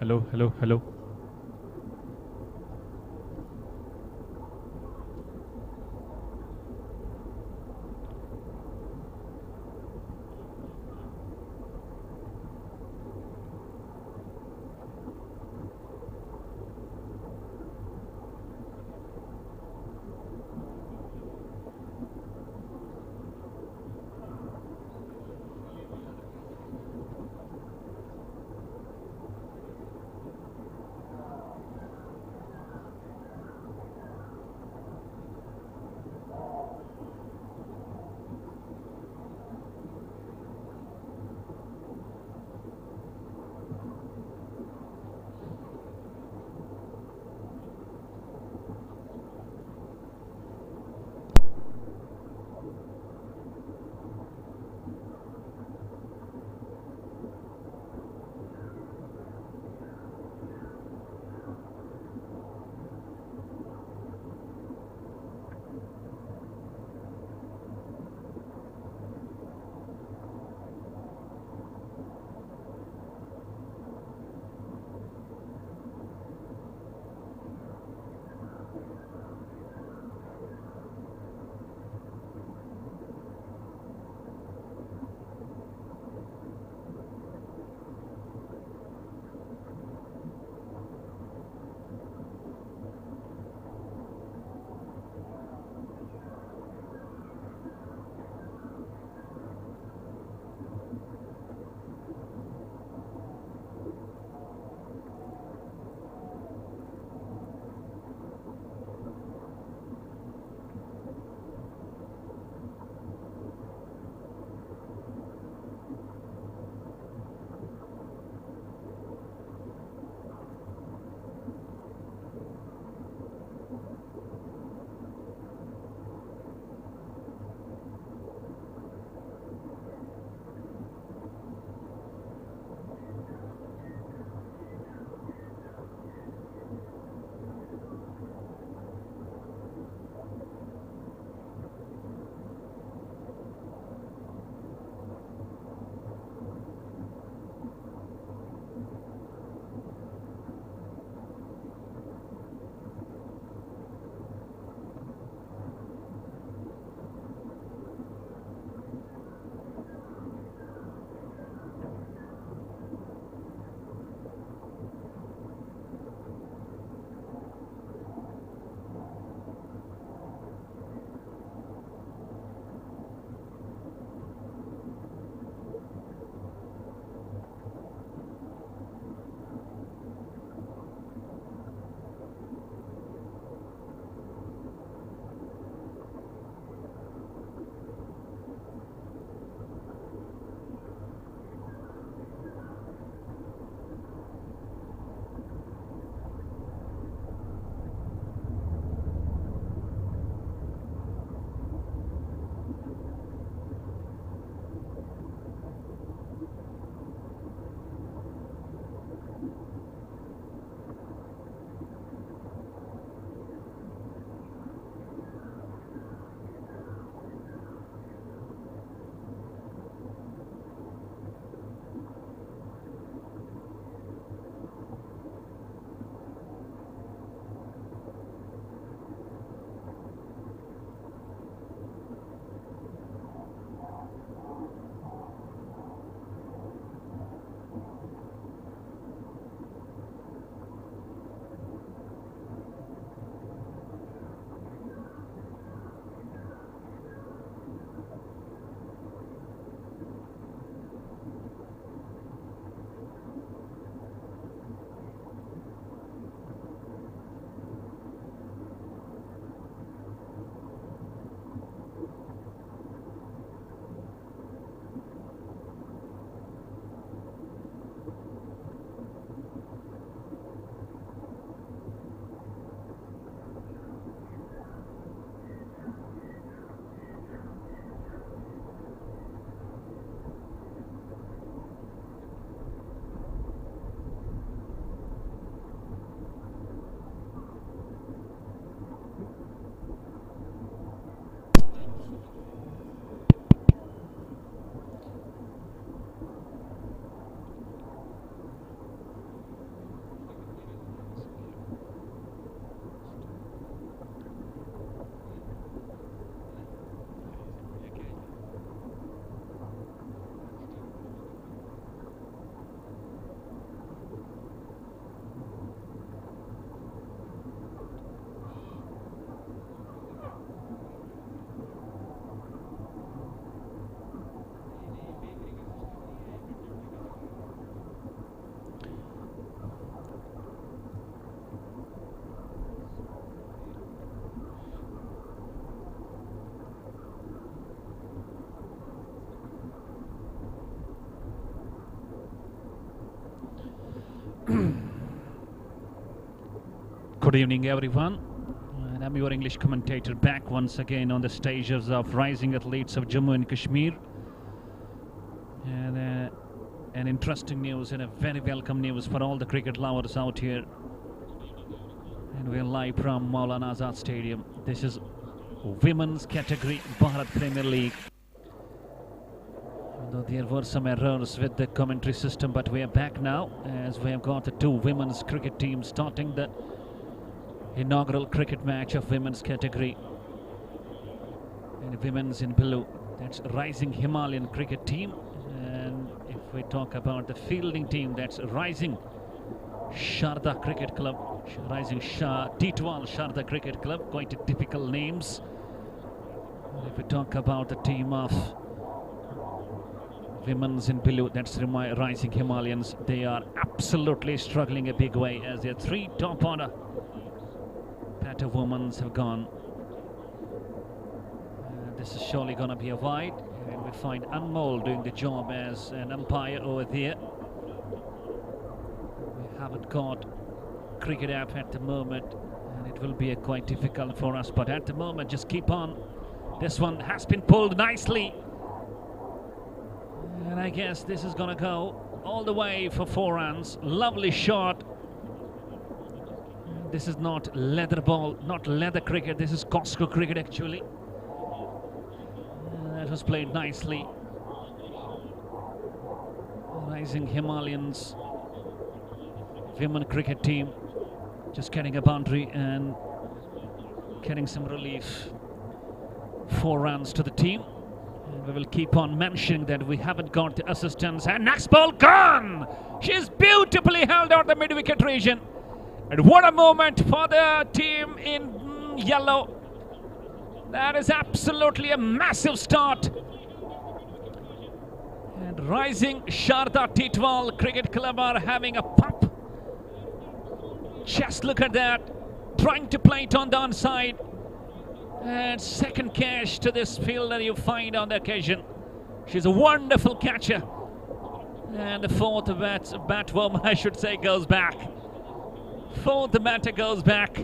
Hello, hello, hello. Good evening, everyone. And I'm your English commentator back once again on the stages of rising athletes of Jammu and Kashmir. And an interesting news and a very welcome news for all the cricket lovers out here. And we're live from Maulana Azad Stadium. This is women's category Bharat Premier League. Although there were some errors with the commentary system, but we are back now as we have got the two women's cricket teams starting the inaugural cricket match of women's category. And women's in blue, that's rising Himalayan cricket team. And if we talk about the fielding team, that's rising Sharda Cricket Club, rising TEETWAL Sharda Cricket Club, quite typical names. And if we talk about the team of women's in blue, that's rising Himalayans, they are absolutely struggling a big way as their three top order batter women's have gone. This is surely going to be a wide, and we find Anmol doing the job as an umpire over there. We haven't got cricket app at the moment, and it will be quite difficult for us, but at the moment just keep on. This one has been pulled nicely, and I guess this is going to go all the way for 4 runs. Lovely shot. This is not leather ball, not leather cricket, this is Costco cricket actually. That was played nicely. Rising Himalayans women cricket team just getting a boundary and getting some relief. 4 runs to the team. And we will keep on mentioning that we haven't got the assistance. And next ball gone! She's beautifully held out the mid-wicket region. And what a moment for the team in yellow. That is absolutely a massive start. And rising Sharda TEETWAL Cricket Club are having a pump. Just look at that. Trying to play it on the onside. And second catch to this fielder you find on the occasion. She's a wonderful catcher. And the fourth batwoman, I should say, goes back. Fourth batter goes back.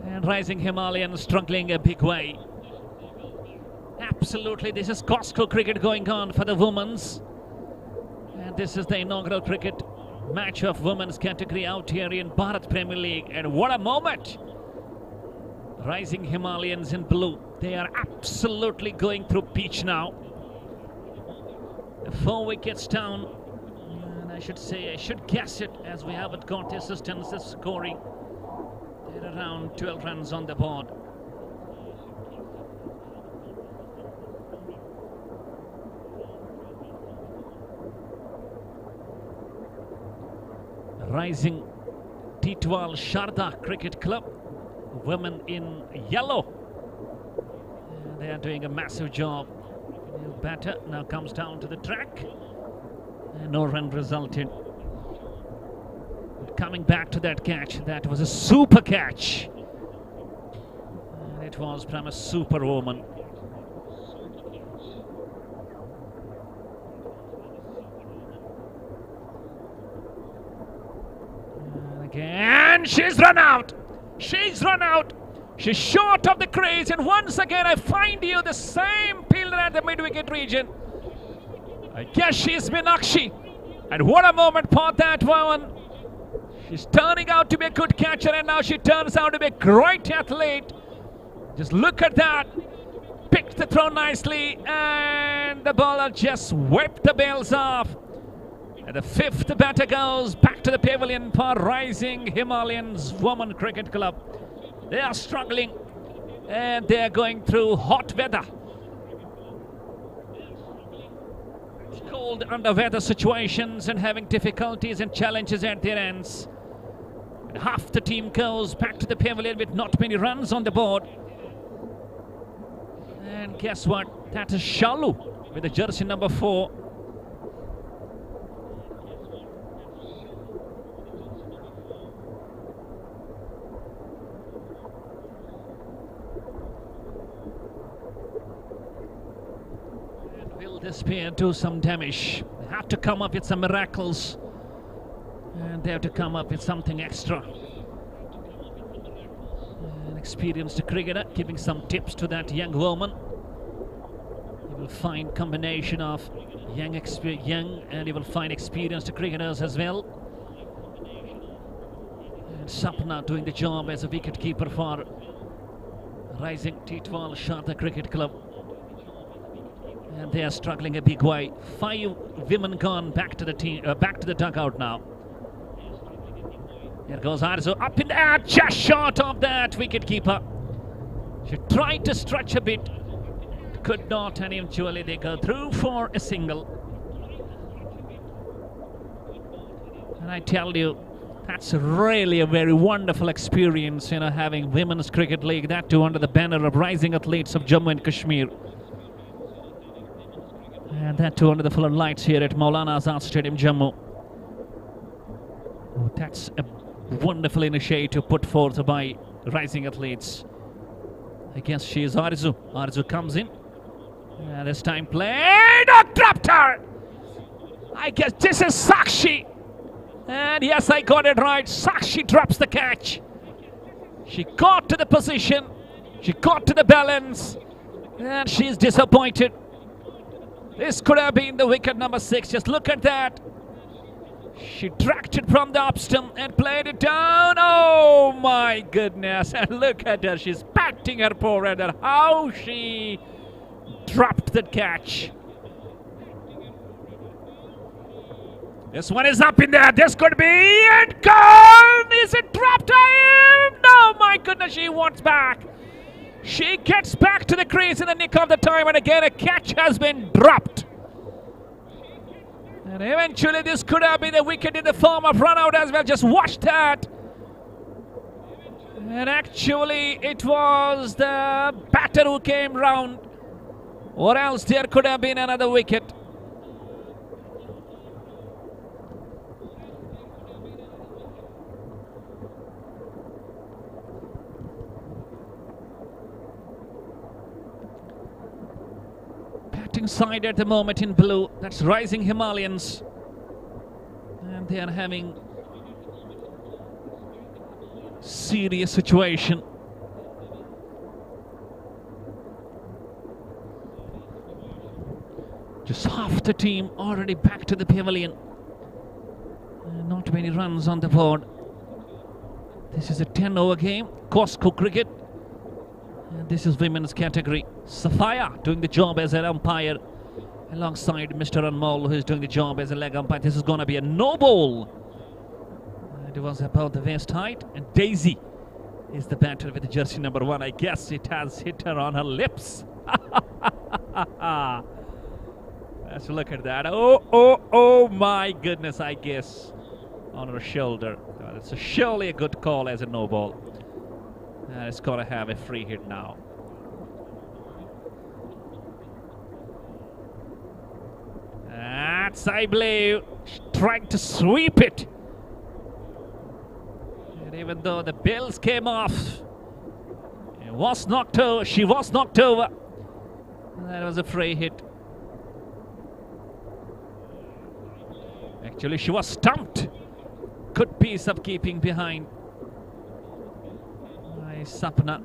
And rising Himalayan struggling a big way. Absolutely, this is Costco cricket going on for the women's. And this is the inaugural cricket match of women's category out here in Bharat Premier League. And what a moment! Rising Himalayans in blue. They are absolutely going through pitch now. 4 wickets down. I should say, I should guess it as we haven't got the assistance of scoring. They're around 12 runs on the board. Rising TEETWAL Sharda Cricket Club, women in yellow. They are doing a massive job. New batter now comes down to the track. No run resulted. Coming back to that catch, that was a super catch. And it was from a superwoman. And again, she's run out. She's run out. She's short of the crease, and once again I find you the same fielder at the mid-wicket region. I guess she's Meenakshi. And what a moment for that woman. She's turning out to be a good catcher, and now she turns out to be a great athlete. Just look at that. Picked the throw nicely, and the bowler just whipped the bails off. And the 5th batter goes back to the pavilion for rising Himalayans Women Cricket Club. They are struggling, and they are going through hot weather. Cold under weather situations and having difficulties and challenges at their ends. And half the team goes back to the pavilion with not many runs on the board. And guess what? That is Shalu with the jersey number 4. Will this pair do some damage? They have to come up with some miracles. And they have to come up with something extra. An experienced cricketer giving some tips to that young woman. You will find combination of young and you will find experienced cricketers as well. And Sapna doing the job as a wicket-keeper for rising TEETWAL Sharda Cricket Club. And they are struggling a big way. 5 women gone back to the team, back to the dugout now. Here goes Arzu up in the air, just short of that wicket-keeper. She tried to stretch a bit, could not, and eventually they go through for a single. And I tell you, that's really a very wonderful experience, you know, having Women's Cricket League, that too under the banner of Rising Athletes of Jammu and Kashmir. And that too under the floodlights here at Maulana Azad Stadium, Jammu. Oh, that's a wonderful initiative put forth by Rising Athletes. I guess she is Arzu. Arzu comes in. And this time played. Oh, dropped her! I guess this is Sakshi. And yes, I got it right. Sakshi drops the catch. She got to the position. She got to the balance. And she's disappointed. This could have been the wicket number 6. Just look at that. She dragged it from the up stump and played it down. Oh my goodness. And look at her. She's patting her forehead at how she dropped the catch. This one is up in there. This could be and gone. Is it dropped? No, my goodness. She wants back. She gets back to the crease in the nick of the time, and again a catch has been dropped. And eventually this could have been a wicket in the form of run out as well. Just watch that. And actually it was the batter who came round, or else there could have been another wicket. Side at the moment in blue, that's Rising Himalayans, and they are having serious situation. Just half the team already back to the pavilion, not many runs on the board. This is a 10-over game, Costco cricket. And this is women's category. Safaya doing the job as an umpire alongside Mr. Anmol, who is doing the job as a leg umpire. This is going to be a no ball. And it was about the waist height. And Daisy is the batter with the jersey number 1. I guess it has hit her on her lips. Let's look at that. Oh my goodness, I guess. On her shoulder. It's surely a good call as a no ball. It's got to have a free hit now. That's, I believe, trying to sweep it. And even though the bills came off, it was knocked over. She was knocked over. That was a free hit. Actually, she was stumped. Good piece of keeping behind. Sapna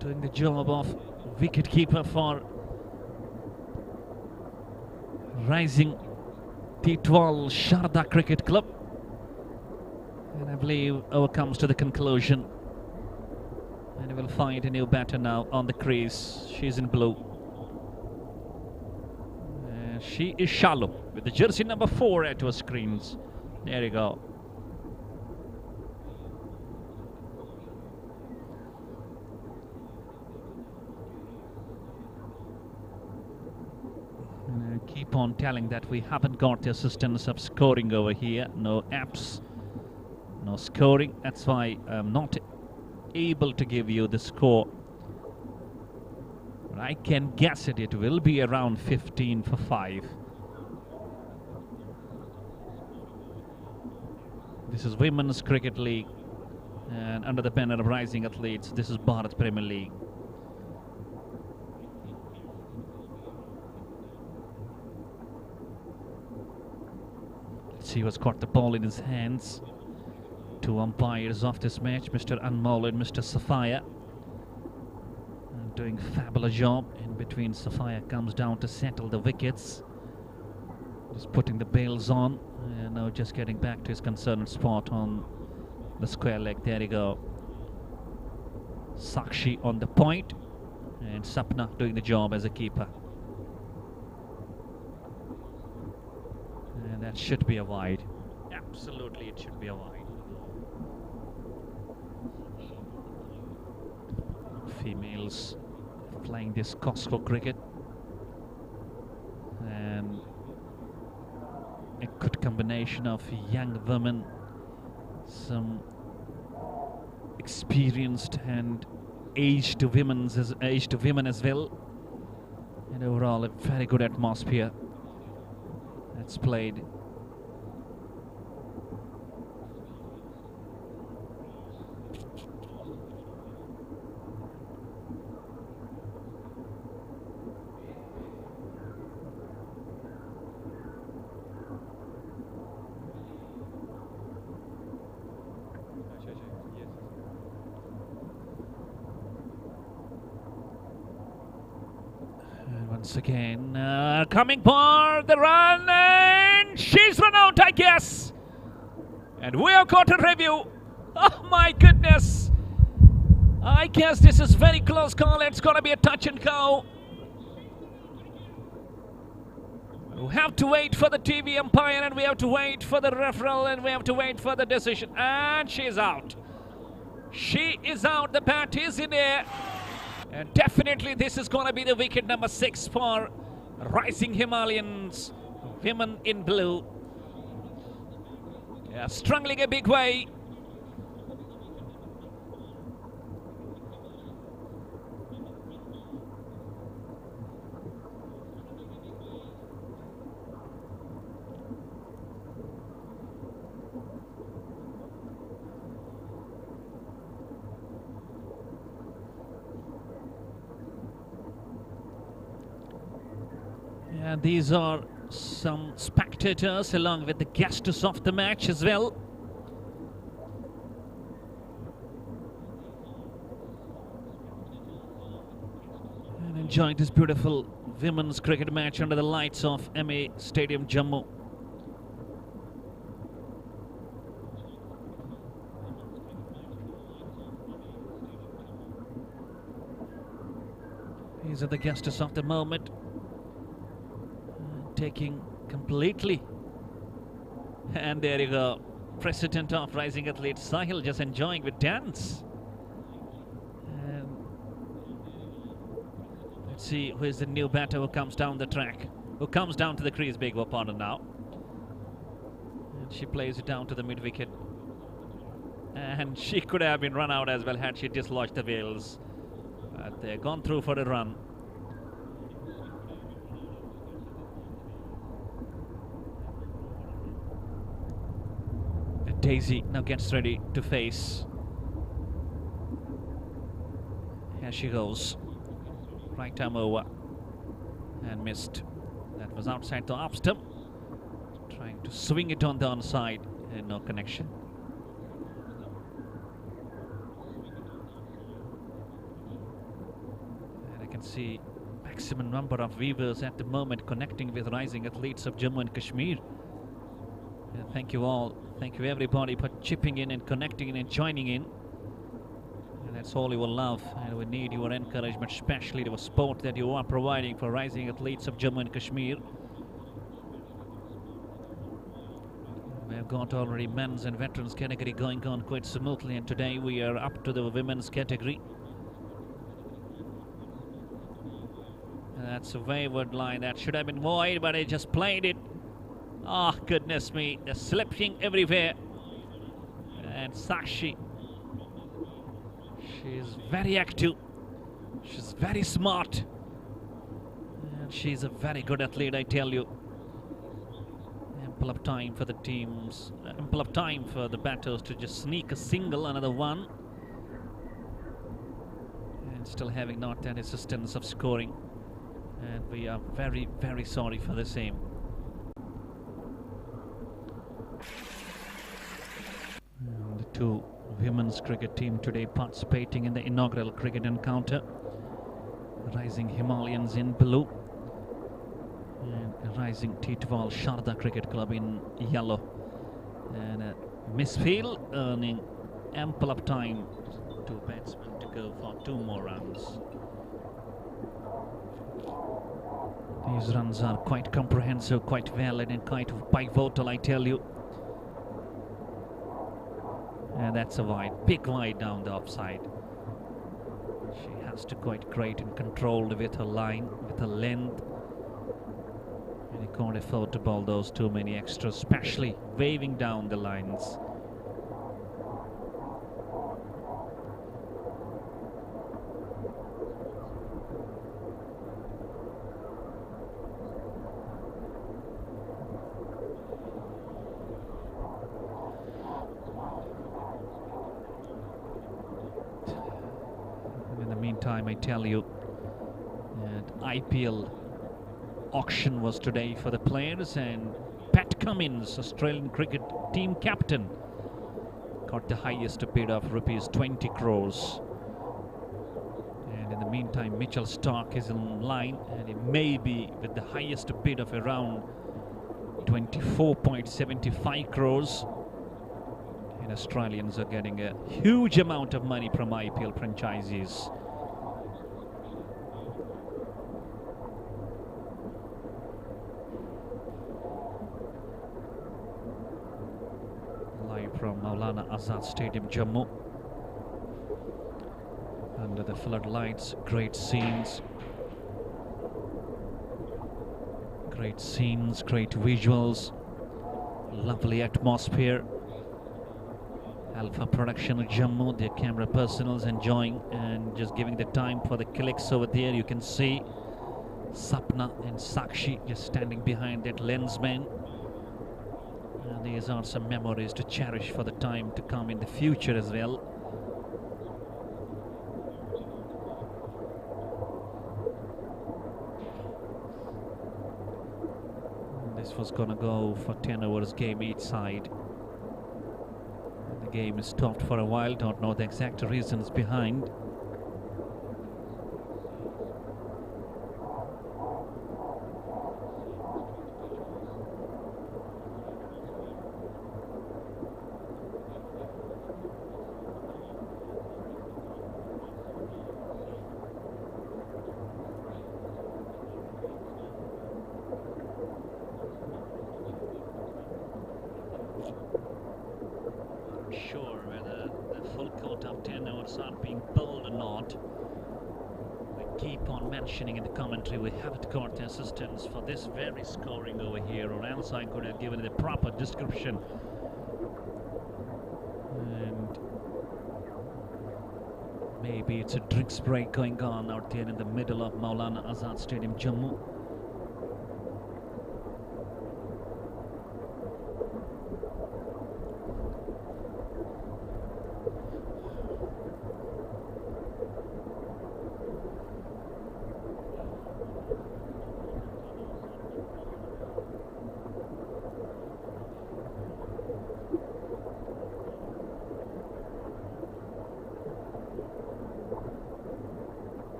doing the job of wicket-keeper for Rising TEETWAL Sharda Cricket Club. And I believe over comes to the conclusion. And we will find a new batter now on the crease. She's in blue. She is Shalu with the jersey number 4 at her screens. There you go. Keep on telling that we haven't got the assistance of scoring over here. No apps, no scoring. That's why I'm not able to give you the score. But I can guess it. It will be around 15 for 5. This is Women's Cricket League, and under the banner of Rising Athletes, this is Bharat Premier League. See who's got the ball in his hands. Two umpires of this match, Mr. Anmol and Mr. Safaya, doing a fabulous job. In between, Safaya comes down to settle the wickets, just putting the bails on, and now just getting back to his concerned spot on the square leg. There you go. Sakshi on the point, and Sapna doing the job as a keeper. And that should be a wide. Absolutely, it should be a wide. Females playing this Costco cricket, and a good combination of young women, some experienced and aged women as well, and overall a very good atmosphere that's played. Once again, coming for the run, and she's run out, I guess. And we have got a review. Oh my goodness. I guess this is very close call. It's going to be a touch and go. We have to wait for the TV umpire, and we have to wait for the referral, and we have to wait for the decision. And she's out. She is out. The bat is in air. And definitely this is going to be the wicket number 6 for Rising Himalayans, women in blue. Yeah, struggling a big way. And these are some spectators along with the guests of the match as well. And enjoying this beautiful women's cricket match under the lights of MA Stadium, Jammu. These are the guests of the moment. Taking completely, and there you go, president of Rising Athlete Sahil just enjoying with dance. And let's see who is the new batter who comes down the track, who comes down to the crease. Beg your pardon now, and she plays it down to the mid wicket, and she could have been run out as well had she dislodged the bails, but they've gone through for a run. Daisy now gets ready to face. Here she goes. Right arm over. And missed. That was outside the off stump. Trying to swing it on the onside. And no connection. And I can see maximum number of viewers at the moment connecting with Rising Athletes of Jammu and Kashmir. Thank you all. Thank you everybody for chipping in and connecting in and joining in. And that's all you will love. And we need your encouragement, especially the support that you are providing for Rising Athletes of Jammu and Kashmir. We have got already men's and veterans category going on quite smoothly, and today we are up to the women's category. And that's a wayward line that should have been wide, but I just played it. Oh, goodness me, they're slipping everywhere. And Sakshi, she's very active, she's very smart, and she's a very good athlete, I tell you. Ample of time for the teams, ample of time for the batters to just sneak a single, another one. And still having not that assistance of scoring. And we are very, very sorry for the same. two women's cricket team today participating in the inaugural cricket encounter. Rising Himalayans in blue and Rising TEETWAL Sharda Cricket Club in yellow. And Miss Field earning ample of time to batsmen to go for 2 more runs. These runs are quite comprehensive, quite valid and quite pivotal, I tell you. And that's a wide, big wide down the offside. She has to quite great and controlled with her line, with her length. And you can't afford to bowl those too many extras, especially waving down the lines. In the meantime, I tell you, that IPL auction was today for the players, and Pat Cummins, Australian cricket team captain, got the highest bid of ₹20 crores. And in the meantime, Mitchell Starc is in line, and it may be with the highest bid of around 24.75 crores. And Australians are getting a huge amount of money from IPL franchises. Live from Maulana Azad Stadium, Jammu. Under the floodlights, great scenes. Great scenes, great visuals. Lovely atmosphere. Alpha Production of Jammu, their camera personals enjoying and just giving the time for the clicks over there. You can see Sapna and Sakshi just standing behind that lensman. And these are some memories to cherish for the time to come in the future as well. This was gonna go for 10 overs game each side. The game is stopped for a while, don't know the exact reasons behind. Sure whether the full court of 10 overs are being bowled or not. We keep on mentioning in the commentary we haven't got the assistance for this very scoring over here, or else I could have given it a proper description. And maybe it's a drinks break going on out there in the middle of Maulana Azad Stadium, Jammu.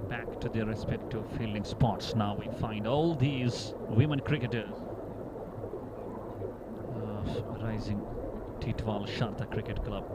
Back to their respective fielding spots. Now we find all these women cricketers of Rising TEETWAL Sharda Cricket Club.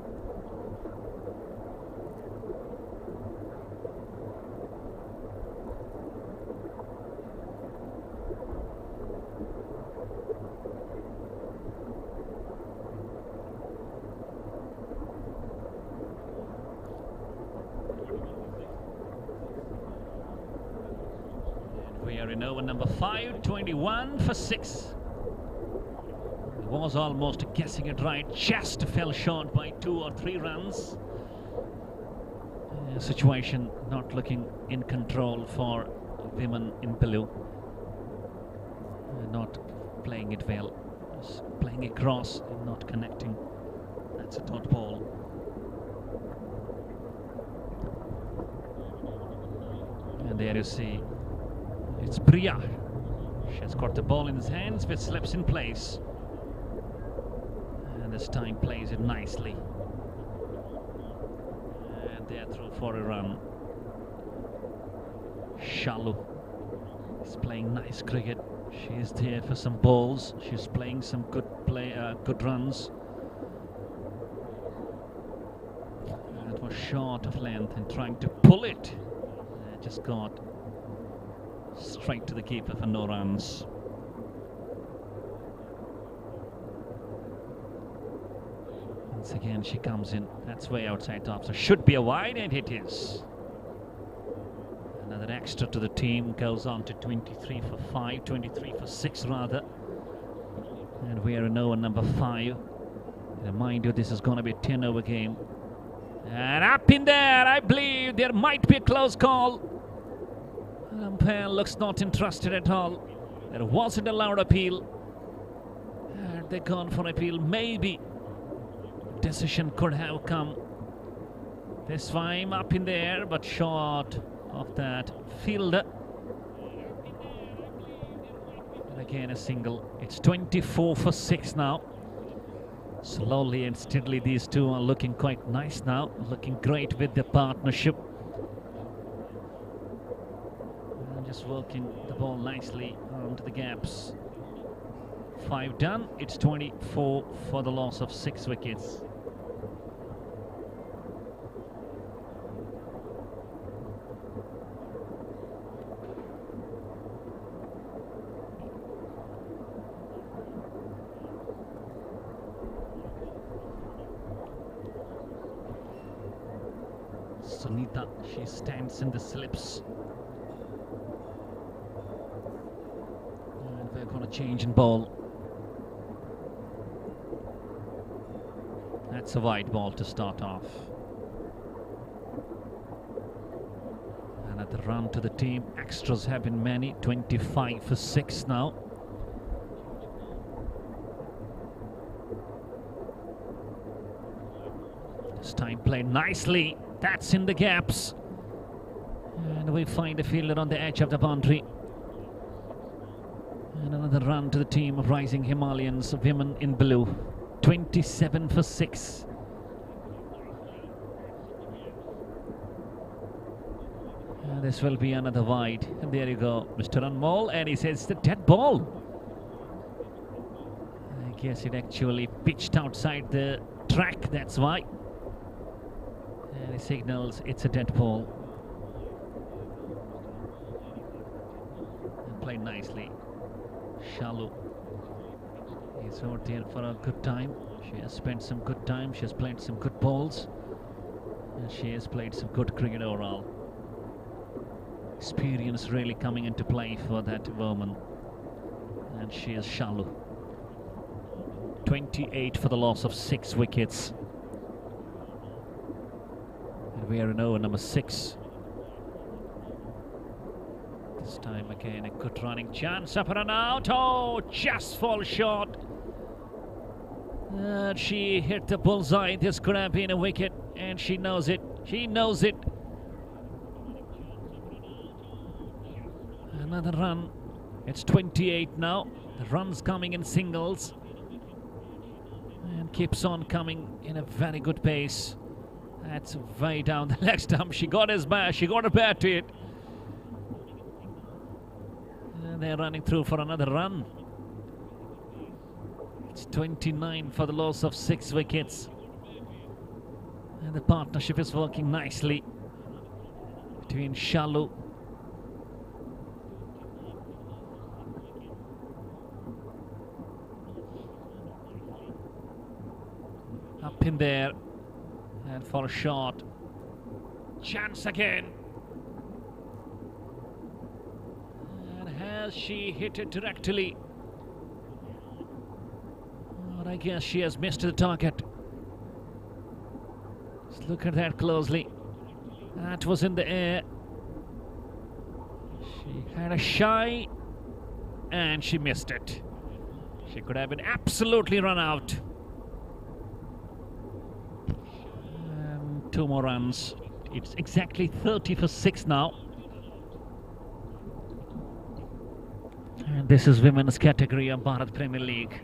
We are in over number 5, 21 for 6. Was almost guessing it right, just fell short by 2 or 3 runs. Situation not looking in control for women in blue. Not playing it well. Just playing across and not connecting. That's a dot ball. And there you see, it's Priya. She has got the ball in his hands, which slips in place. And this time plays it nicely. And they're through for a run. Shalu is playing nice cricket. She is there for some balls. She's playing some good runs. That was short of length and trying to pull it. Just got straight to the keeper for no runs. Once again she comes in. That's way outside top. So should be a wide, and it is. Another extra to the team, goes on to 23 for 5, 23 for 6 rather. And we are in over number 5. Remind you, this is going to be a 10-over game. And up in there, I believe there might be a close call. Umpire looks not interested at all. There wasn't a loud appeal. And they've gone for appeal. Maybe decision could have come. This time up in there, but short of that fielder. And again a single. It's 24 for 6 now. Slowly and steadily these two are looking quite nice now. Looking great with the partnership. And just working the ball nicely onto the gaps. 5 done. It's 24 for the loss of 6 wickets. Sunita, she stands in the slips. And we're going to change in ball. That's a wide ball to start off. Another run to the team. Extras have been many. 25 for 6 now. This time played nicely. That's in the gaps. And we find a fielder on the edge of the boundary. And another run to the team of Rising Himalayans, women in blue. 27 for 6. And this will be another wide. And there you go, Mr. Anmol. And he says the dead ball. I guess it actually pitched outside the track, that's why. And he signals it's a dead ball. And played nicely. Shalu is out there for a good time. She has spent some good time. She has played some good balls. And she has played some good cricket overall. Experience really coming into play for that woman. And she is Shalu. 28 for the loss of 6 wickets. We are in over number 6. This time again a good running chance, up and out. Oh, just falls short. And she hit the bullseye. This could have been a wicket, and she knows it. She knows it. Another run. It's 28 now. The run's coming in singles. And keeps on coming in a very good pace. That's way down the leg stump. She got his bat. She got a bat to it. And they're running through for another run. It's 29 for the loss of 6 wickets. And the partnership is working nicely between Shalu . Up in there. And for a shot. Chance again. And has she hit it directly? But I guess she has missed the target. Let's look at that closely. That was in the air. She had a shy and she missed it. She could have been absolutely run out. And 2 more runs. It's exactly 30 for 6 now. And this is women's category of Bharat Premier League.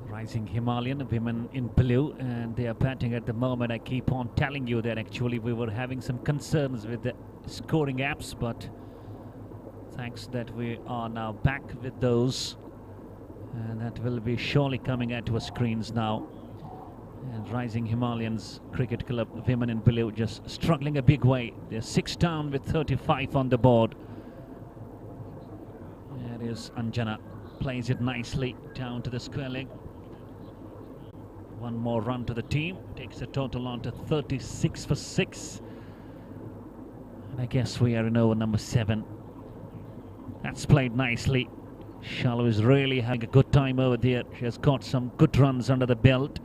Rising Himalayan, women in blue, and they are batting at the moment. I keep on telling you that actually we were having some concerns with the scoring apps, but thanks that we are now back with those, and that will be surely coming out to our screens now. And Rising Himalayans Cricket Club, women in blue, just struggling a big way. They're 6 down with 35 on the board. There is Anjana, plays it nicely down to the square leg. 1 more run to the team, takes the total on to 36 for 6. And I guess we are in over number 7. That's played nicely. Shalu is really having a good time over there. She has got some good runs under the belt.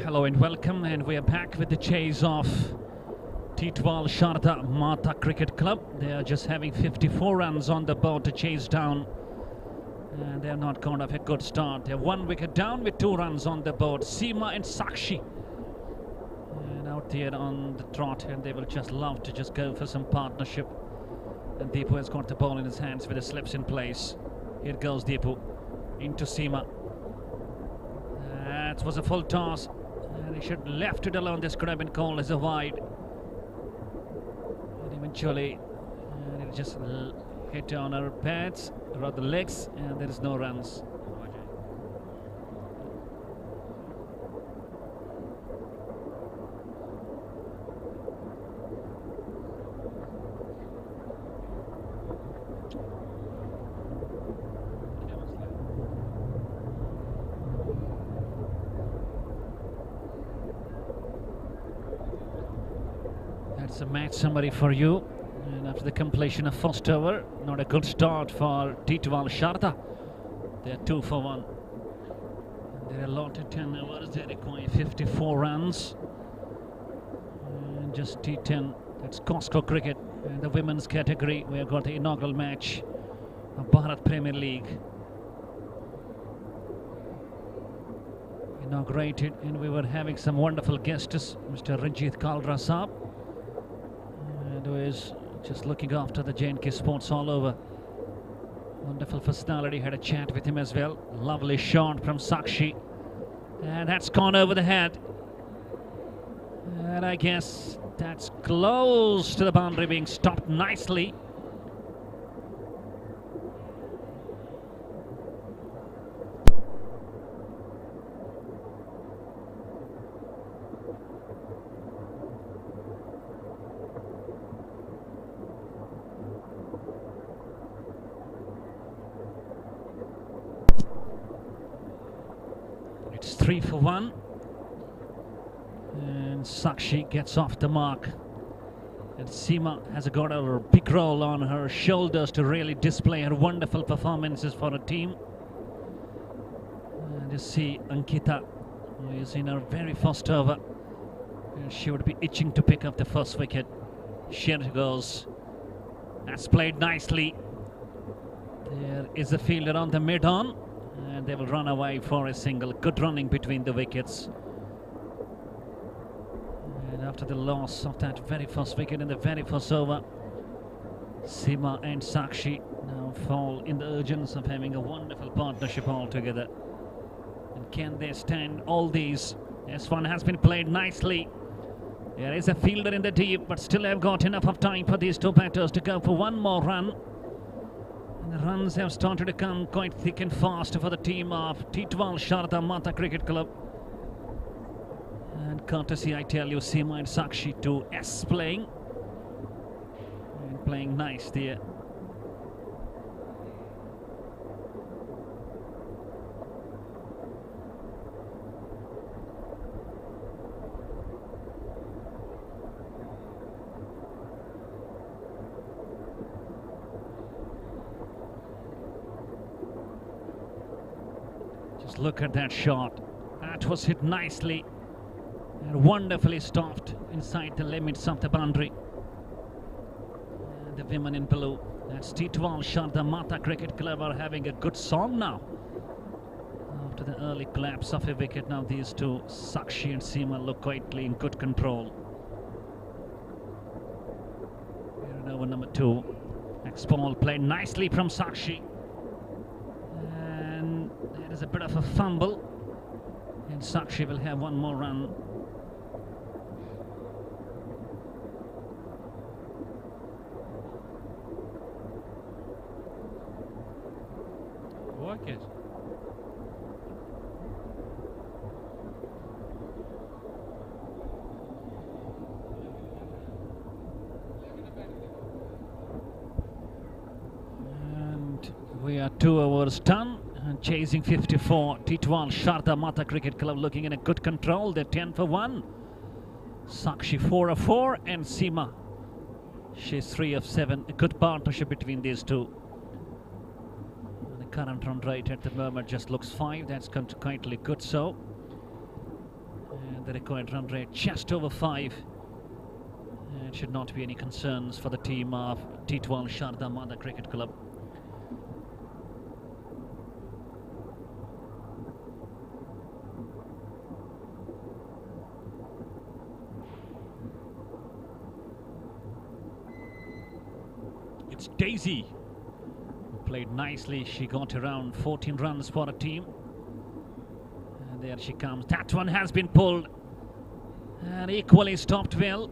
Hello and welcome, and we are back with the chase of TEETWAL SHARDA MAATA Cricket Club. They are just having 54 runs on the board to chase down, and they have not gone off a good start. They're 1 wicket down with 2 runs on the board. Seema and Sakshi, and out there on the trot, and they will just love to just go for some partnership. And Deepu has got the ball in his hands with the slips in place. Here goes Deepu into Seema. That was a full toss, and he should have left it alone. This could have been called as a wide. And eventually, it just hit on our pads, or the legs, and there is no runs. That's a match summary for you. And after the completion of first over. Not a good start for TEETWAL Sharda. They're 2 for 1. They're allotted 10 overs. They require 54 runs. And just T10. That's Costco Cricket. In the women's category, we have got the inaugural match of Bharat Premier League. Inaugurated, and we were having some wonderful guests, Mr. Ranjit Kalra Saab, and who is just looking after the J&K sports all over. Wonderful personality, had a chat with him as well. Lovely shot from Sakshi, and that's gone over the head. And I guess that's close to the boundary, being stopped nicely. It's 3 for 1. And Sakshi gets off the mark. And Seema has got a big role on her shoulders to really display her wonderful performances for her team. And you see Ankita, who is in her very first over. And she would be itching to pick up the first wicket. Here it goes. That's played nicely. There is a fielder on the mid-on. And they will run away for a single. Good running between the wickets. And after the loss of that very first wicket in the very first over, Seema and Sakshi now fall in the urgency of having a wonderful partnership altogether. And can they stand all these? This one has been played nicely. There is a fielder in the deep, but still have got enough of time for these two batters to go for one more run. And the runs have started to come quite thick and fast for the team of TEETWAL Sharda Maata Cricket Club. And courtesy, I tell you, Seema and Sakshi to S playing. And playing nice there. Just look at that shot. That was hit nicely and wonderfully stopped inside the limits of the boundary. And the women in blue, that's TEETWAL Sharda Maata Cricket Club, are having a good song now. After the early collapse of a wicket, now these two, Sakshi and Seema, look quietly in good control. Here in over number 2. Next ball played nicely from Sakshi. And there is a bit of a fumble. And Sakshi will have one more run. Wicket. And we are 2 overs done. And chasing 54, TEETWAL Sharda Maata Cricket Club looking in a good control. They're 10 for 1. Sakshi 4 of 4, and Seema, she's 3 of 7. A good partnership between these two. And the current run rate at the moment just looks 5. That's kindly good so. And the required run rate just over 5. And should not be any concerns for the team of TEETWAL Sharda Maata Cricket Club. It's Daisy, who played nicely. She got around 14 runs for a team. And there she comes. That one has been pulled. And equally stopped well.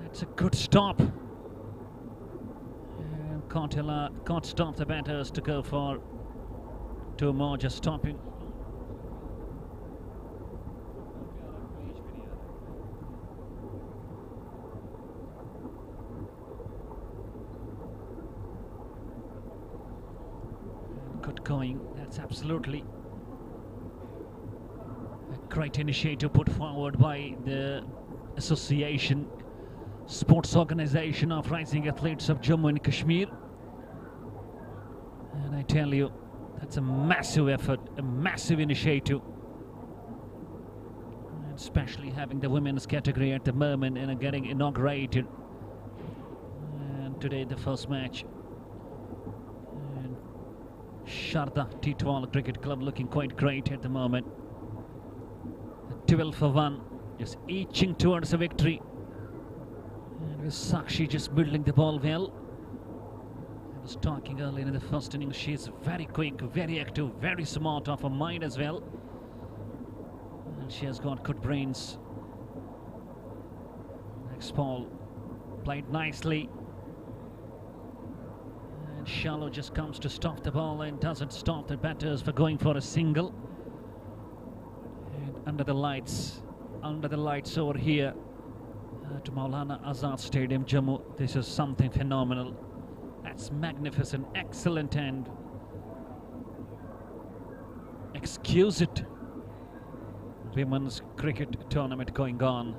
That's a good stop. And can't stop the batters to go for 2 more, just stopping. Good going. That's absolutely a great initiative put forward by the association. sports organization of rising athletes of Jammu and Kashmir. And I tell you, that's a massive effort, a massive initiative. And especially having the women's category at the moment and getting inaugurated. And today the first match. And Sharda TEETWAL Cricket Club looking quite great at the moment. 12 for 1, just inching towards a victory. And with Sakshi just building the ball well. I was talking earlier in the first innings, she's very quick, very active, very smart off her mind as well. And she has got good brains. Next ball played nicely. And Shallow just comes to stop the ball and doesn't stop the batters for going for a single. And under the lights over here to Maulana Azad Stadium, Jammu, this is something phenomenal. That's magnificent, excellent and exquisite women's cricket tournament going on.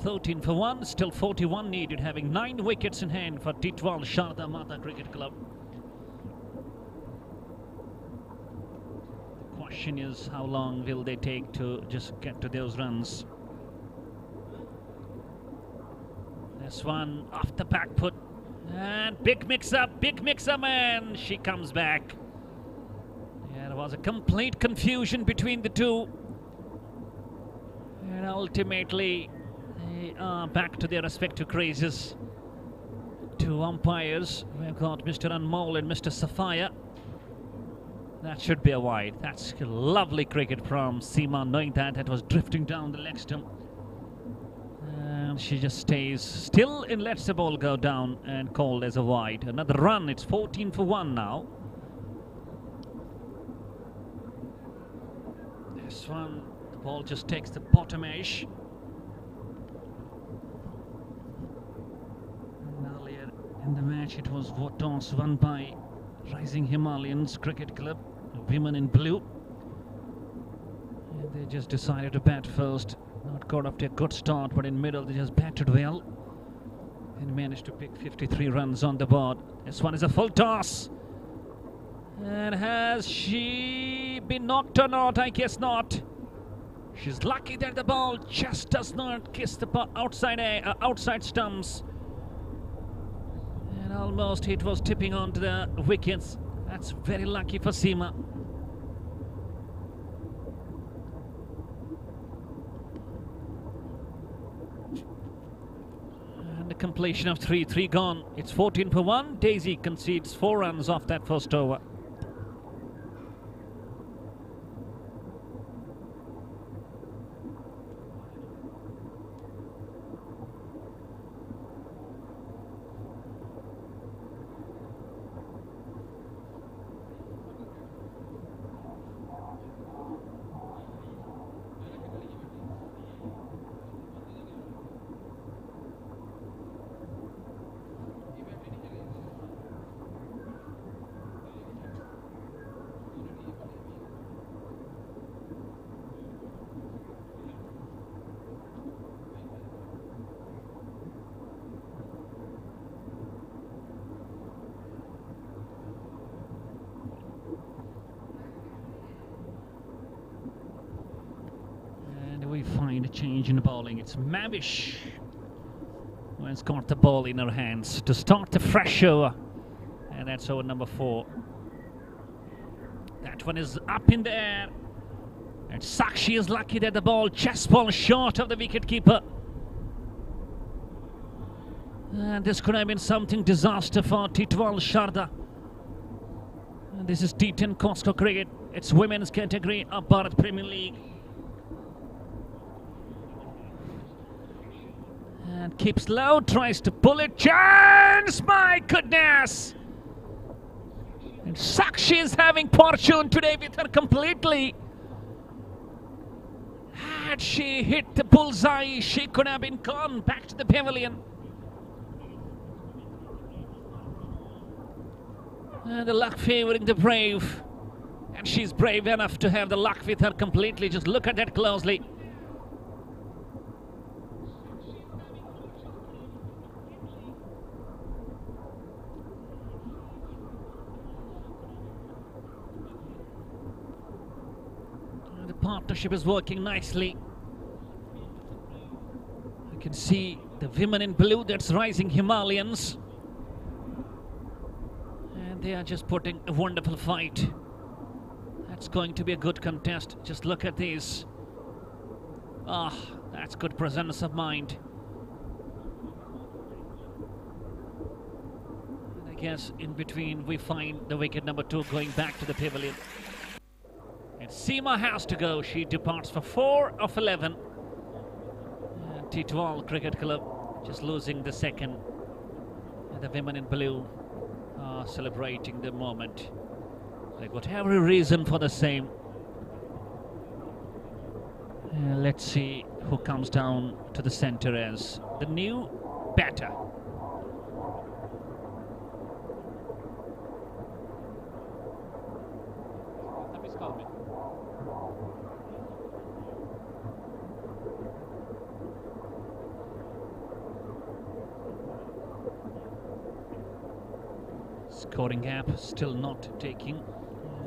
13 for 1, still 41 needed, having 9 wickets in hand for TEETWAL Sharda Maata Cricket Club. The question is, how long will they take to just get to those runs? This one off the back foot, and big mix-up, and she comes back. Yeah, there was a complete confusion between the two. And ultimately, they are back to their respective creases. Two umpires, we've got Mr. Anmol and Mr. Safaya. That should be a wide. That's lovely cricket from Seema, knowing that it was drifting down the leg stump. She just stays still and lets the ball go down and called as a wide. Another run, it's 14 for 1 now. This one, the ball just takes the bottom edge. And earlier in the match it was toss won by Rising Himalayans Cricket Club, women in blue. And they just decided to bat first. Not got off to a good start, but in middle they just batted well and managed to pick 53 runs on the board. This one is a full toss. And has she been knocked or not? I guess not. She's lucky that the ball just does not kiss the outside stumps. And almost it was tipping onto the wickets. That's very lucky for Seema. Completion of 3 gone. It's 14 for 1. Daisy concedes 4 runs off that first over. We find a change in the bowling. It's Mavish who has got the ball in her hands to start the fresh over, and that's over number 4. That one is up in the air, and Sakshi is lucky that the ball just falls short of the wicket-keeper. And this could have been something disaster for TEETWAL Sharda. And this is T10 Costco Cricket. It's women's category of Bharat Premier League. And keeps low, tries to pull it. Chance! My goodness! And Sakshi is having fortune today with her completely. Had she hit the bullseye, she could have been gone back to the pavilion. And the luck favoring the brave. And she's brave enough to have the luck with her completely. Just look at that closely. partnership is working nicely. You can see the women in blue, that's Rising Himalayans. And they are just putting a wonderful fight. That's going to be a good contest. Just look at these. Ah, that's good presence of mind. And I guess in between we find the wicket number 2 going back to the pavilion. And Seema has to go. She departs for 4 of 11. TEETWAL Cricket Club just losing the second. And the women in blue are celebrating the moment. They got every reason for the same. Let's see who comes down to the center as the new batter. Scoring gap still not taking,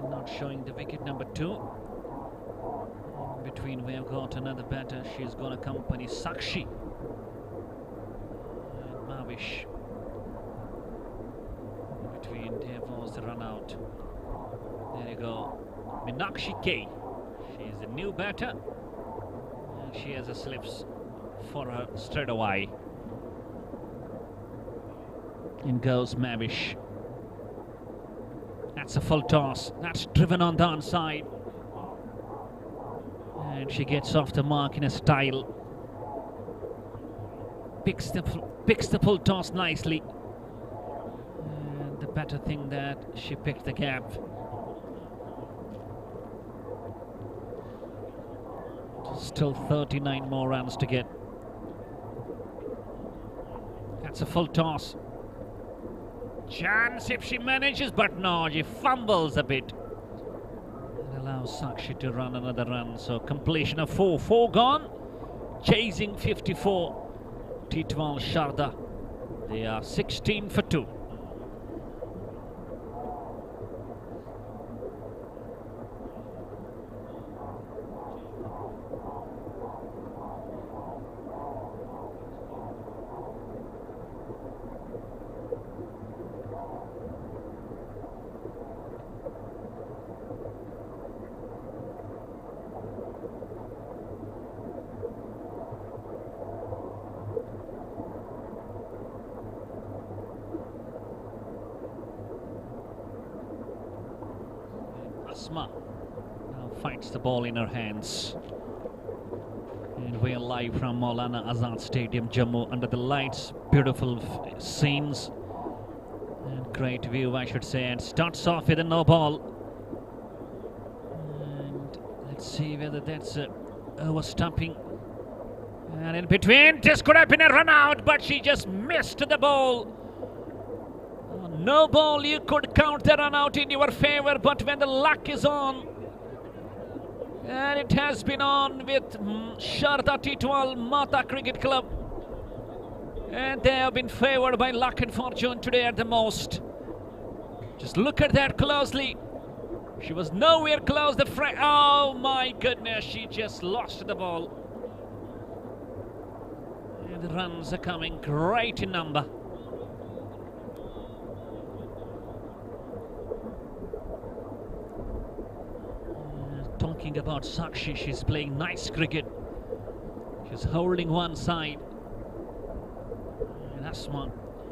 not showing the wicket number 2. In between we have got another batter. She's going to accompany Sakshi and Mavish. In between there was the run out. There you go, Meenakshi K. She's the new batter and she has a slips for her straight away. In goes Mavish. That's a full toss. That's driven on the onside. And she gets off the mark in a style. Picks the full toss nicely. And the better thing that she picked the gap. Still 39 more runs to get. That's a full toss. Chance if she manages, but no, she fumbles a bit. It allows Sakshi to run another run, so completion of 4 gone, chasing 54. TEETWAL Sharda, they are 16 for 2. Asma now fights the ball in her hands. And we are live from Maulana Azad Stadium, Jammu, under the lights. Beautiful scenes and great view, I should say. And starts off with a no ball. And let's see whether that's overstepping. And in between, this could have been a run out, but she just missed the ball. No ball, you could count the run out in your favor, but when the luck is on, and it has been on with Sharda TEETWAL Mata Cricket Club, and they have been favored by luck and fortune today at the most. Just look at that closely. She was nowhere close. Oh my goodness, she just lost the ball. And the runs are coming great in number. Talking about Sakshi, she's playing nice cricket. She's holding one side. And Asma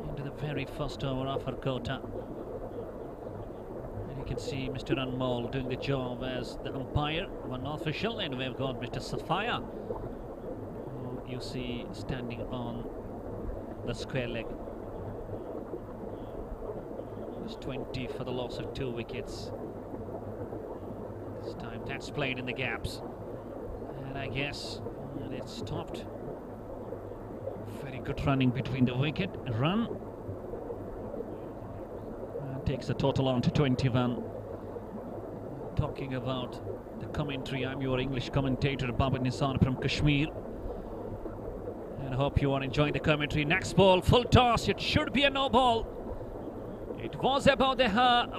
into the very first over of her quota. And you can see Mr. Anmol doing the job as the umpire, one official, and we've got Mr. Safaya, who you see standing on the square leg. It's 20 for the loss of 2 wickets. This time that's played in the gaps, and I guess it's stopped. Very good running between the wicket, a run. Takes the total on to 21. Talking about the commentary, I'm your English commentator Baba Nissan from Kashmir, and I hope you are enjoying the commentary. Next ball, full toss, it should be a no ball. It was about the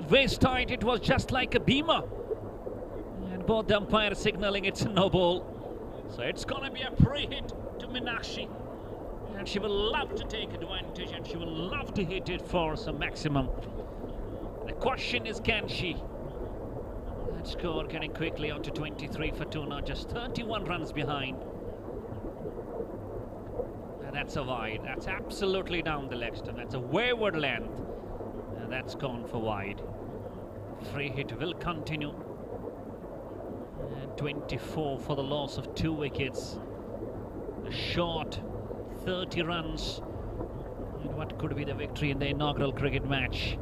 waist height, it was just like a beamer. And both the umpires signalling it's a no ball. So it's going to be a pre-hit to Meenakshi. And she will love to take advantage and she will love to hit it for some maximum. The question is, can she? That score getting quickly on to 23 for 2 now, just 31 runs behind. And that's a wide. That's absolutely down the leg stump. That's a wayward length. And that's gone for wide. Free hit will continue. And 24 for the loss of 2 wickets. A short 30 runs. And what could be the victory in the inaugural cricket match?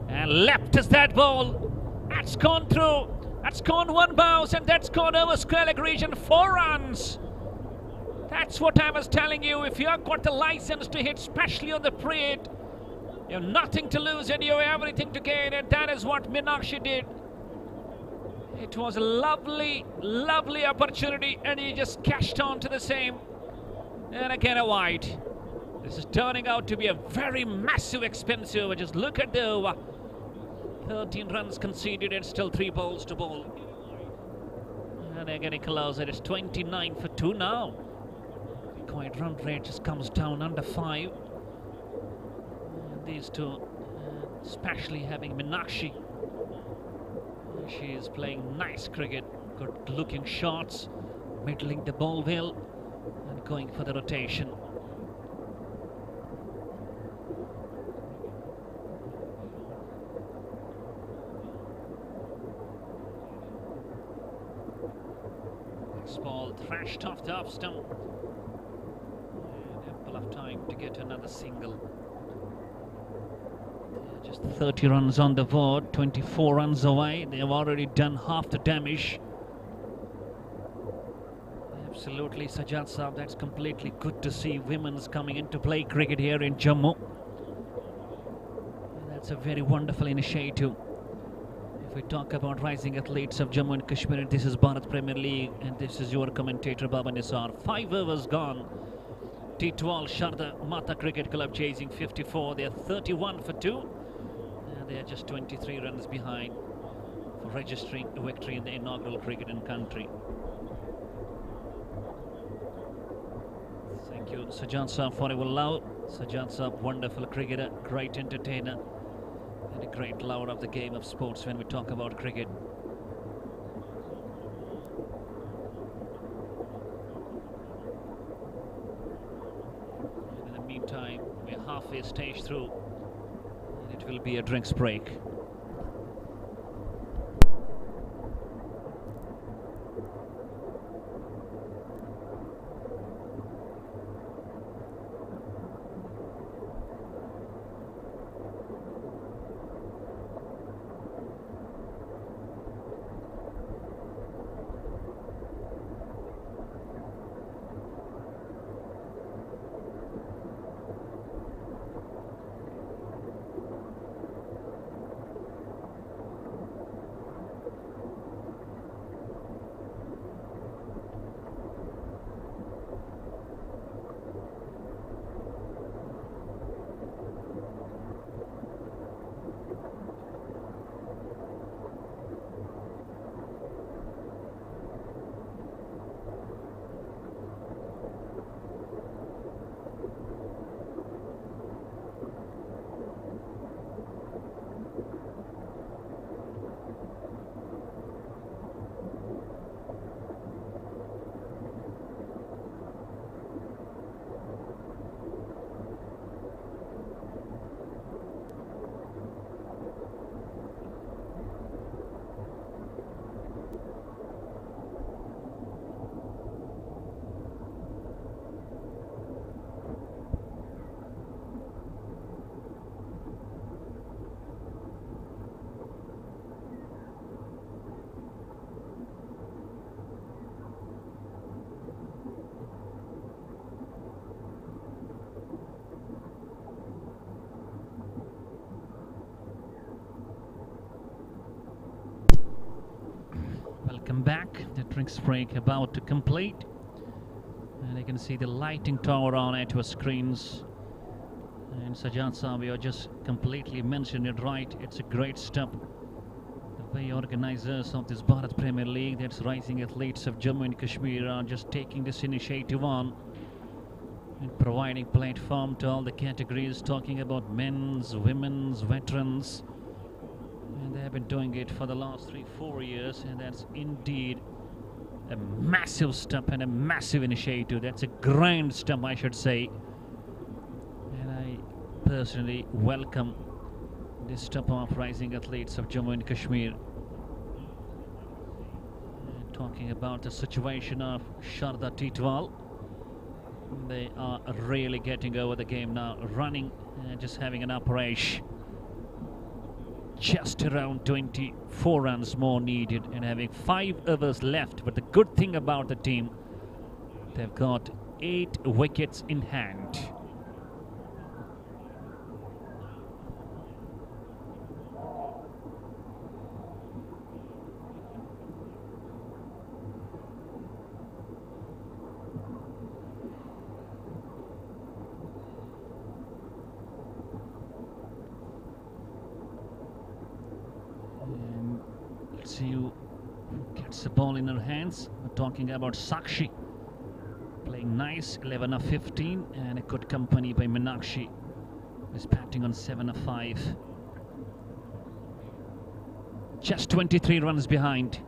And left is that ball. That's gone through. That's gone one bounce and that's gone over square leg region. 4 runs. That's what I was telling you. If you've got the license to hit, especially on the pre-hit, you have nothing to lose and you have everything to gain. And that is what Meenakshi did. It was a lovely, lovely opportunity and he just cashed on to the same. And again a wide. This is turning out to be a very massive expensive. Just look at the over. 13 runs conceded and still 3 balls to bowl. And they're getting closer. It's 29 for 2 now. Quite run rate just comes down under 5. And these two, especially having Meenakshi. She is playing nice cricket. Good looking shots. Middling the ball well. And going for the rotation. Ball thrashed off the off stump. And ample of time to get another single. Just 30 runs on the board, 24 runs away. They have already done half the damage. Absolutely, Sajjad Saab, that's completely good to see women's coming into play cricket here in Jammu. That's a very wonderful initiative. If we talk about rising athletes of Jammu and Kashmir, this is Bharat Premier League and this is your commentator Baba Nisar. 5 overs gone. TEETWAL Sharda Maata Cricket Club chasing 54. They are 31 for 2. And they are just 23 runs behind for registering a victory in the inaugural cricket in country. Thank you, Sajjad Saab, for your love. Sajjad Saab, wonderful cricketer, great entertainer. And a great lover of the game of sports when we talk about cricket. And in the meantime, we're halfway stage through and it will be a drinks break. Welcome back. The drinks break about to complete. And you can see the lighting tower on at your screens. And Sajjad Saab, you just completely mentioned it right. It's a great step. The by organizers of this Bharat Premier League. That's rising athletes of Jammu and Kashmir are just taking this initiative on and providing platform to all the categories, talking about men's, women's, veterans. And they have been doing it for the last 3-4 years, and that's indeed a massive step and a massive initiative. That's a grand step, I should say. And I personally welcome this step of rising athletes of Jammu and Kashmir. And talking about the situation of Sharda TEETWAL, they are really getting over the game now, running and just having an operation. Just around 24 runs more needed and having 5 overs left. But the good thing about the team, they've got 8 wickets in hand. Let's see who gets the ball in her hands. We're talking about Sakshi. Playing nice, 11 of 15, and a good company by Meenakshi, who's batting on 7 of 5. Just 23 runs behind.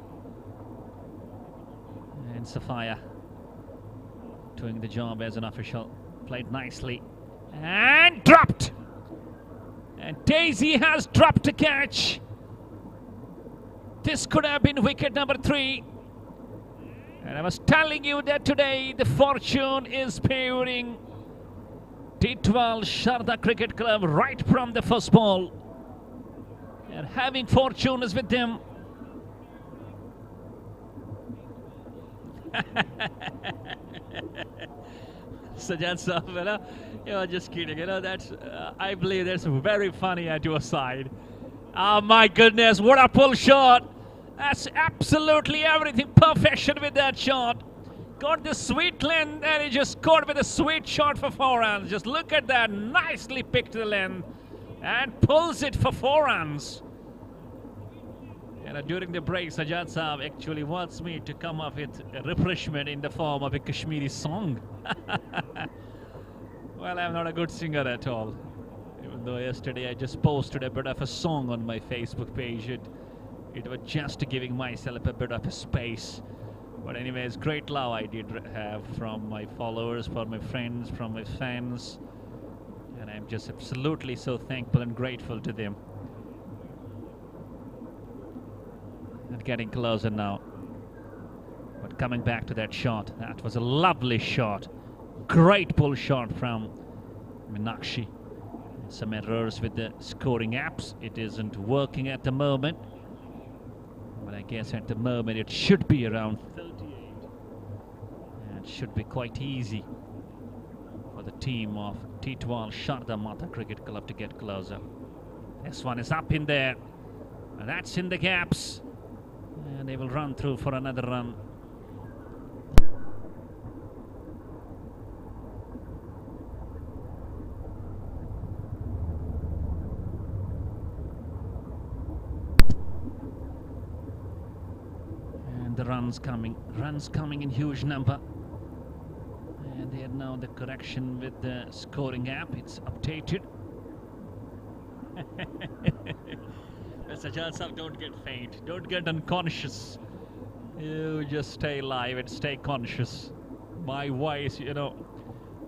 And Safaya doing the job as an official. Played nicely. And dropped! And Daisy has dropped a catch. This could have been wicket number 3. And I was telling you that today the fortune is favoring TEETWAL Sharda Cricket Club right from the first ball. And having fortune is with them. Sajad Sahab, you're just kidding. That's I believe that's very funny at your side. Oh my goodness, what a pull shot. That's absolutely everything. Perfection with that shot. Got the sweet length and he just scored with a sweet shot for 4 runs. Just look at that. Nicely picked the length and pulls it for 4 runs. And during the break, Sajad Saab actually wants me to come up with a refreshment in the form of a Kashmiri song. Well, I'm not a good singer at all. Even though yesterday I just posted a bit of a song on my Facebook page. It was just giving myself a bit of a space. But anyways, great love I did have from my followers, from my friends, from my fans. And I'm just absolutely so thankful and grateful to them. And getting closer now. But coming back to that shot, that was a lovely shot. Great pull shot from Meenakshi. Some errors with the scoring apps. It isn't working at the moment. But I guess at the moment it should be around 38. And should be quite easy for the team of TEETWAL Sharda Maata Cricket Club to get closer. This one is up in there. And that's in the gaps. And they will run through for another run. The runs coming in huge number. And they are now the correction with the scoring app. It's updated. Sajad Saab, don't get faint. Don't get unconscious. You just stay live and stay conscious. My voice,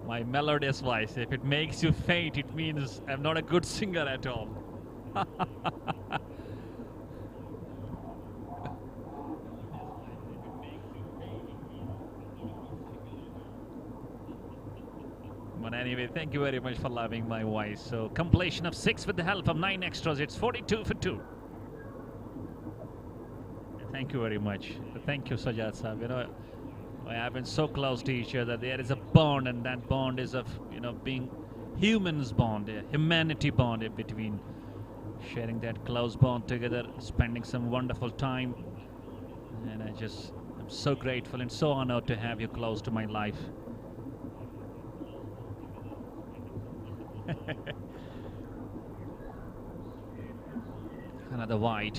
my melodious voice, if it makes you faint, it means I'm not a good singer at all. But anyway, thank you very much for loving my voice. So completion of 6 with the help of 9 extras. It's 42 for 2. Thank you very much. Thank you, Sajad Saab. I have been so close to each other. There is a bond, and that bond is of, being humans bond, a humanity bond between sharing that close bond together, spending some wonderful time. And I'm so grateful and so honored to have you close to my life. Another wide,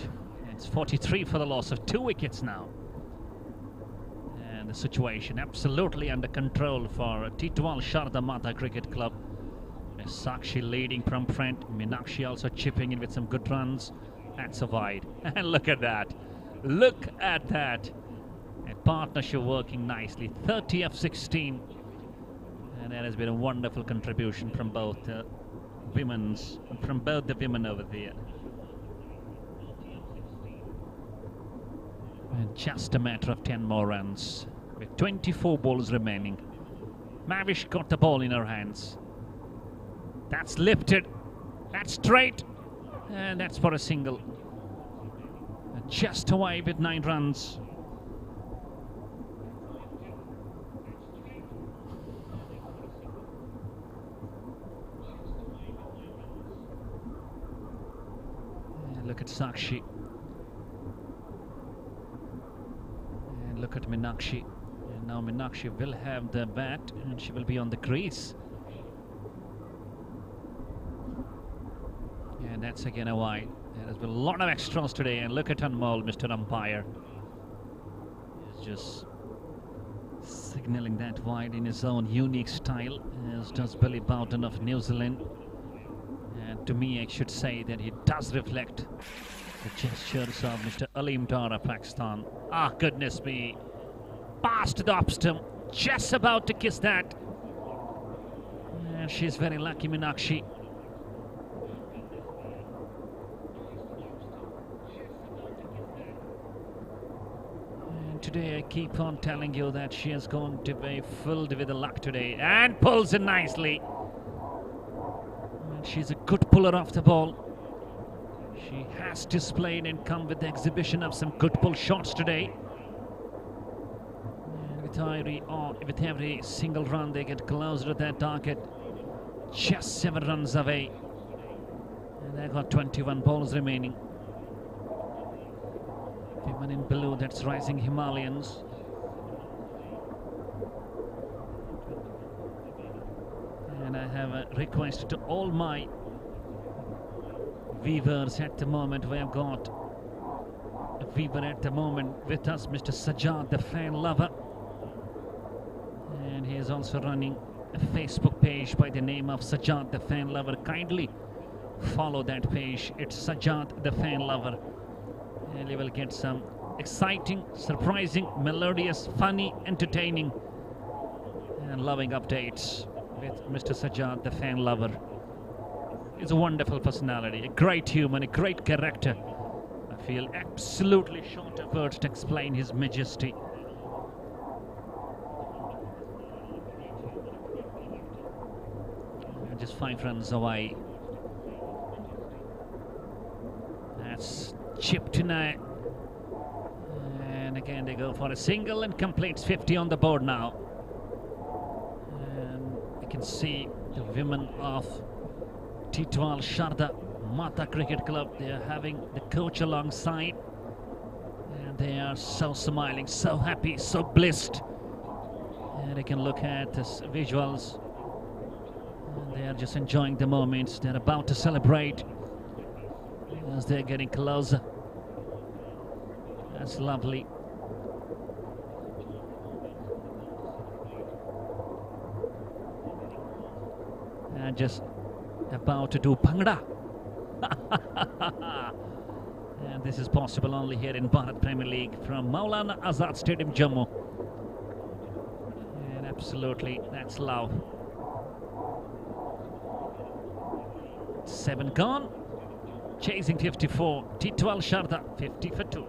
It's 43 for the loss of 2 wickets now. And the situation absolutely under control for TEETWAL Sharda Maata Cricket Club. Sakshi leading from front. Meenakshi also chipping in with some good runs. That's a wide. And look at that. Look at that. A partnership working nicely. 30 of 16. And there has been a wonderful contribution from both the women over there. And just a matter of 10 more runs with 24 balls remaining. Mavish got the ball in her hands. That's lifted. That's straight. And that's for a single. Just away with 9 runs. And look at Sakshi. And look at Meenakshi. And now Meenakshi will have the bat and she will be on the crease. And that's again a wide. There has been a lot of extras today, and look at Anmol, Mr. Umpire. He's just signaling that wide in his own unique style, as does Billy Bowden of New Zealand. And to me, I should say that he does reflect the gestures of Mr. Aleem Dar of Pakistan. Ah, goodness me. Past the off stump, just about to kiss that. And she's very lucky, Meenakshi. Today I keep on telling you that she is going to be filled with luck today, and pulls it nicely. And she's a good puller off the ball. She has displayed and come with the exhibition of some good pull shots today. And with every single run they get closer to that target. Just 7 runs away. And they've got 21 balls remaining. Women in blue, that's Rising Himalayans. And I have a request to all my viewers at the moment. We have got a viewer at the moment with us, Mr. Sajjad, the fan lover. And he is also running a Facebook page by the name of Sajjad, the fan lover. Kindly follow that page. It's Sajjad, the fan lover. And you will get some exciting, surprising, melodious, funny, entertaining and loving updates with Mr. Sajjad, the fan lover. He's a wonderful personality, a great human, a great character. I feel absolutely short of words to explain his majesty. And just 5 runs away. That's chipped in a, and again they go for a single and completes 50 on the board now. And you can see the women of TEETWAL Sharda Maata Cricket Club. They are having the coach alongside, and they are so smiling, so happy, so blissed. And you can look at this visuals, and they are just enjoying the moments. They're about to celebrate as they're getting closer. That's lovely. And just about to do Bhangra. And this is possible only here in Bharat Premier League from Maulana Azad Stadium, Jammu. And absolutely, that's love. 7 gone. Chasing 54, TEETWAL Sharda 50 for 2.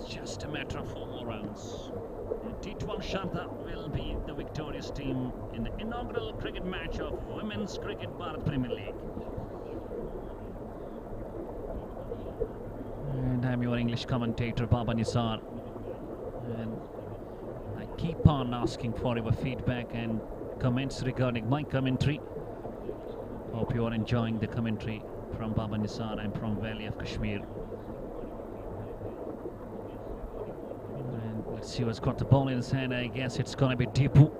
Just a matter of 4 more runs. TEETWAL Sharda will be the victorious team in the inaugural cricket match of Women's Cricket Bharat Premier League. And I'm your English commentator, Baba Nisar. And I keep on asking for your feedback and comments regarding my commentary. Hope you are enjoying the commentary from Baba Nisar. I'm from Valley of Kashmir. And let's see who's got the ball in his hand. I guess it's going to be Deepu.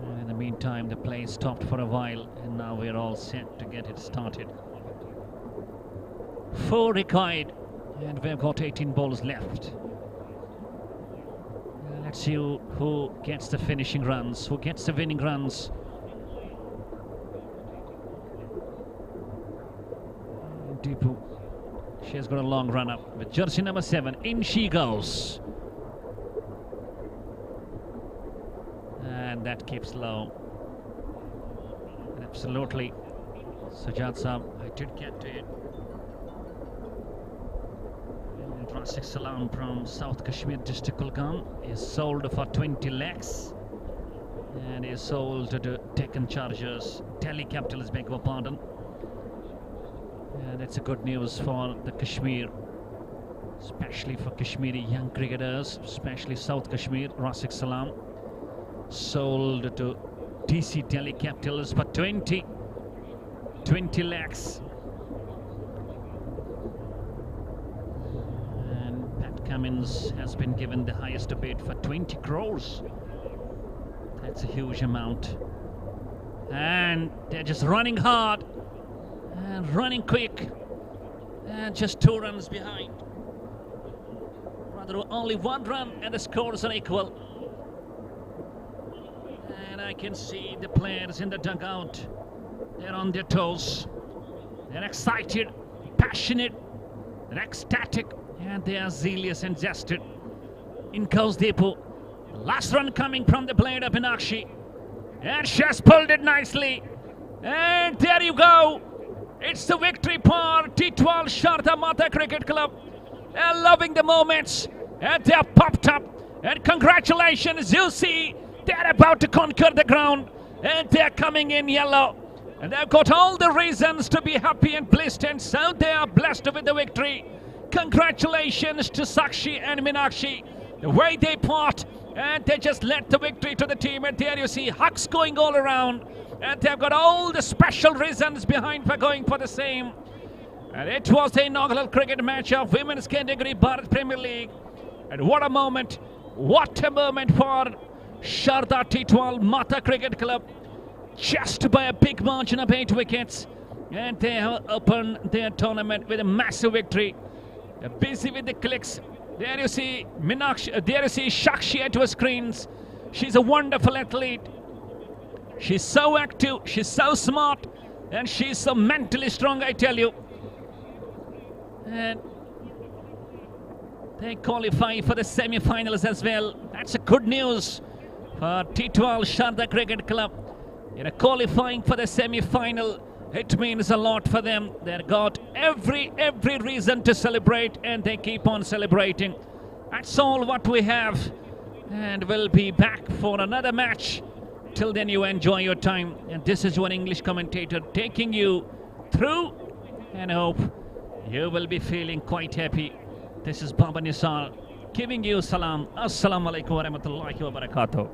And in the meantime, the play stopped for a while, and now we're all set to get it started. 4 required, and we've got 18 balls left. Let's see who gets the finishing runs, who gets the winning runs. Deepu, she has got a long run up with jersey number 7. In she goes. And that keeps low. And absolutely, Sajjad Saab, I did get to it. Rasik Salam from South Kashmir district Kulgam is sold for 20 lakhs and is sold to the Deccan Chargers, Delhi Capitals, beg your pardon. And that's a good news for the Kashmir, especially for Kashmiri young cricketers, especially South Kashmir. Rasik Salam sold to DC Delhi Capitals for 20 lakhs. Cummins has been given the highest bid for 20 crores. That's a huge amount. And they're just running hard and running quick and just 2 runs behind. Rather, only 1 run and the scores are equal. And I can see the players in the dugout. They're on their toes. They're excited, passionate, they're ecstatic. And they are zealous and zested. In goes Deepu. Last run coming from the blade of Meenakshi. And she has pulled it nicely. And there you go. It's the victory for TEETWAL Sharda Maata Cricket Club. They're loving the moments. And they are popped up. And congratulations, you see, they're about to conquer the ground. And they're coming in yellow. And they've got all the reasons to be happy and blessed. And so they are blessed with the victory. Congratulations to Sakshi and Meenakshi. The way they fought, and they just led the victory to the team. And there you see hugs going all around. And they've got all the special reasons behind for going for the same. And it was the inaugural cricket match of Women's Category Bharat Premier League. And what a moment. What a moment for Sharda TEETWAL Maata Cricket Club. Just by a big margin of 8 wickets. And they have opened their tournament with a massive victory. They're busy with the clicks. There you see Meenakshi, there you see Sakshi at her screens. She's a wonderful athlete. She's so active, she's so smart, and she's so mentally strong, I tell you. And they qualify for the semi-finals as well. That's a good news for TEETWAL Sharda Cricket Club. Qualifying for the semi-final. It means a lot for them. They've got every reason to celebrate, and they keep on celebrating. That's all what we have. And we'll be back for another match. Till then, you enjoy your time. And this is your English commentator taking you through, and I hope you will be feeling quite happy. This is Baba Nisar giving you salam. Assalamu alaikum wa rahmatullahi wa barakatuh.